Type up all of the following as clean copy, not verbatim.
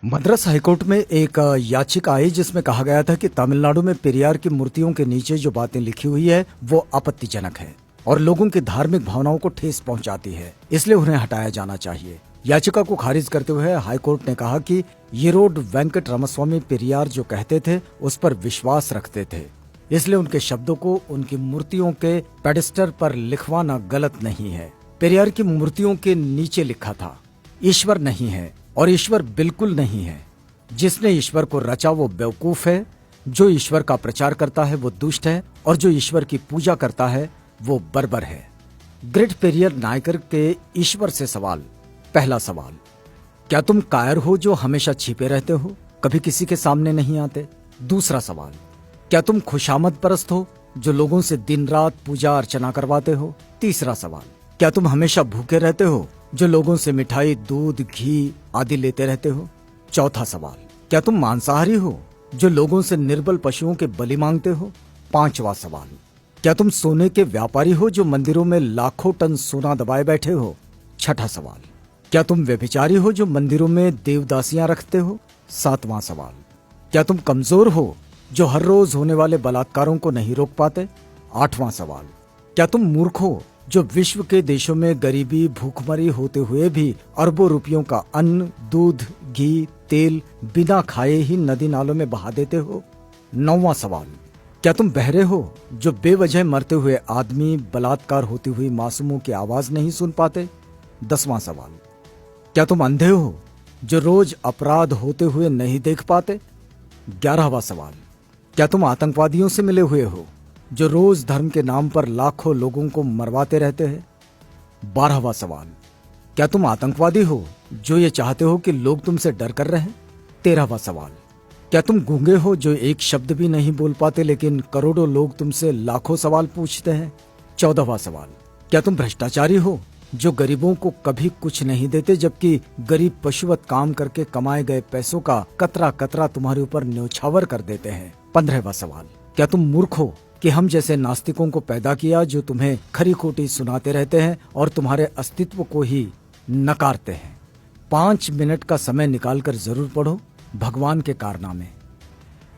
Madras high court में एक याचिका आई जिसमें कहा गया था कि तमिलनाडु में पेरियार की मूर्तियों के नीचे जो बातें लिखी हुई है वो आपत्तिजनक है और लोगों की धार्मिक भावनाओं को ठेस पहुंचाती है, इसलिए उन्हें हटाया जाना चाहिए। याचिका को खारिज करते हुए हाईकोर्ट ने कहा कि येरोड वेंकट रामास्वामी पेरियार जो कहते थे उस पर विश्वास रखते थे, इसलिए उनके शब्दों को उनकी मूर्तियों के पेडेस्टल पर लिखवाना गलत नहीं है। पेरियार की मूर्तियों के नीचे लिखा था, ईश्वर नहीं है और ईश्वर बिल्कुल नहीं है। जिसने ईश्वर को रचा वो बेवकूफ है, जो ईश्वर का प्रचार करता है वो दुष्ट है और जो ईश्वर की पूजा करता है वो बर्बर है। ग्रेट पेरियर नायकर के ईश्वर से सवाल। पहला सवाल, क्या तुम कायर हो जो हमेशा छिपे रहते हो, कभी किसी के सामने नहीं आते? दूसरा सवाल, क्या तुम खुशामद परस्त हो जो लोगों से दिन रात पूजा अर्चना करवाते हो? तीसरा सवाल, क्या तुम हमेशा भूखे रहते हो जो लोगों से मिठाई, दूध, घी आदि लेते रहते हो? चौथा सवाल, क्या तुम मांसाहारी हो जो लोगों से निर्बल पशुओं के बलि मांगते हो? पांचवा सवाल, क्या तुम सोने के व्यापारी हो जो मंदिरों में लाखों टन सोना दबाए बैठे हो? छठा सवाल, क्या तुम व्यभिचारी हो जो मंदिरों में देवदासियां रखते हो? सातवां सवाल, क्या तुम कमजोर हो जो हर रोज होने वाले बलात्कारों को नहीं रोक पाते? आठवां सवाल, क्या तुम मूर्ख हो जो विश्व के देशों में गरीबी, भूखमरी होते हुए भी अरबों रुपयों का अन्न, दूध, घी, तेल बिना खाए ही नदी नालों में बहा देते हो? नौवां सवाल, क्या तुम बहरे हो जो बेवजह मरते हुए आदमी, बलात्कार होती हुई मासूमों की आवाज नहीं सुन पाते? 10वां सवाल, क्या तुम अंधे हो जो रोज अपराध होते हुए नहीं देख पाते? 11वां सवाल, क्या तुम आतंकवादियों से मिले हुए हो जो रोज धर्म के नाम पर लाखों लोगों को मरवाते रहते हैं? 12वां सवाल, क्या तुम आतंकवादी हो जो ये चाहते हो कि लोग तुमसे डर कर रहें? 13वां सवाल, क्या तुम गूंगे हो जो एक शब्द भी नहीं बोल पाते लेकिन करोड़ों लोग तुमसे लाखों सवाल पूछते हैं? 14वां सवाल, क्या तुम भ्रष्टाचारी हो जो गरीबों को कभी कुछ नहीं देते जबकि गरीब पशुवत काम करके कमाए गए पैसों का कतरा कतरा तुम्हारे ऊपर न्योछावर कर देते हैं? 15वां सवाल, क्या तुम मूर्ख हो कि हम जैसे नास्तिकों को पैदा किया जो तुम्हें खरी खोटी सुनाते रहते हैं और तुम्हारे अस्तित्व को ही नकारते हैं? 5 मिनट का समय निकालकर जरूर पढ़ो भगवान के कारनामे।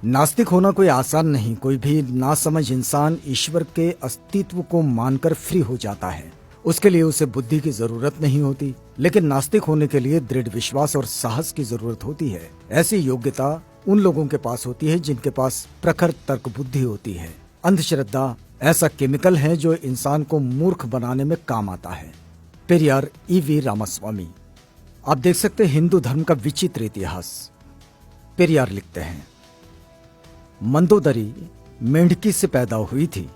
नास्तिक होना कोई आसान नहीं। कोई भी नासमझ इंसान ईश्वर के अस्तित्व को मानकर फ्री हो जाता है। उसके लिए उसे बुद्धि की जरूरत नहीं होती, लेकिन नास्तिक होने के लिए दृढ़ विश्वास और साहस की जरूरत होती है। ऐसी योग्यता उन लोगों के पास होती है जिनके पास प्रखर तर्क बुद्धि होती है। अंधश्रद्धा ऐसा केमिकल है जो इंसान को मूर्ख बनाने में काम आता है। पेरियार ईवी रामास्वामी। आप देख सकते हैं हिंदू धर्म का विचित्र इतिहास। पेरियार लिखते हैं, मंदोदरी मेंढकी से पैदा हुई थी,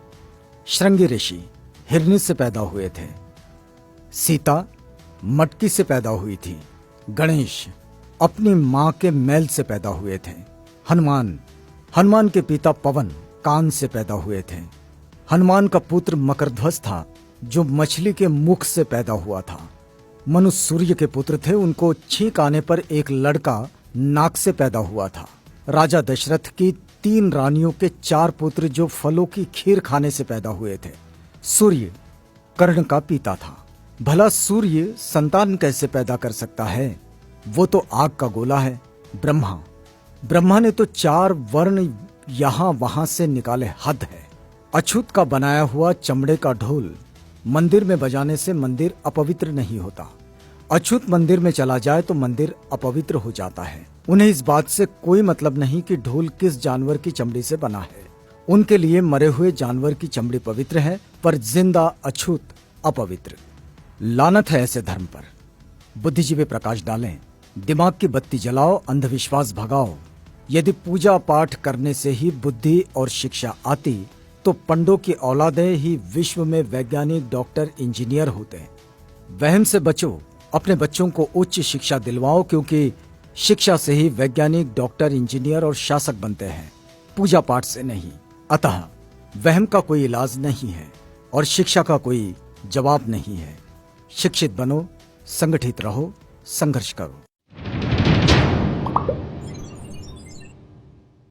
श्रृंगी ऋषि हिरनी से पैदा हुए थे, सीता मटकी से पैदा हुई थी, गणेश अपनी मां के मैल से पैदा हुए थे, हनुमान के पिता पवन कान से पैदा हुए थे, हनुमान का पुत्र मकरध्वज था जो मछली के मुख से पैदा हुआ था, मनु सूर्य के पुत्र थे, उनको छींक आने पर एक लड़का नाक से पैदा हुआ था, राजा दशरथ की 3 रानियों के 4 पुत्र जो फलों की खीर खाने से पैदा हुए थे, सूर्य कर्ण का पिता था। भला सूर्य संतान कैसे पैदा कर सकता है? वो तो आग का गोला है। ब्रह्मा ने तो 4 वर्ण यहां वहां से निकाले, हद है। अछूत का बनाया हुआ चमड़े का ढोल मंदिर में बजाने से मंदिर अपवित्र नहीं होता। अछूत मंदिर में चला जाए तो मंदिर अपवित्र हो जाता है। उन्हें इस बात से कोई मतलब नहीं कि ढोल किस जानवर की चमड़ी से बना है। उनके लिए मरे हुए जानवर की चमड़ी पवित्र है पर जिंदा अछूत अपवित्र। लानत है ऐसे धर्म पर। बुद्धिजीवी प्रकाश डालें, दिमाग की बत्ती जलाओ, अंधविश्वास भगाओ। यदि पूजा पाठ करने से ही बुद्धि और शिक्षा आती तो पंडों की औलादें ही विश्व में वैज्ञानिक, डॉक्टर, इंजीनियर होते। वहम से बचो, अपने बच्चों को उच्च शिक्षा दिलवाओ क्योंकि शिक्षा से ही वैज्ञानिक, डॉक्टर, इंजीनियर और शासक बनते हैं, पूजा पाठ से नहीं। अतः वहम का कोई इलाज नहीं है और शिक्षा का कोई जवाब नहीं है। शिक्षित बनो, संगठित रहो, संघर्ष करो।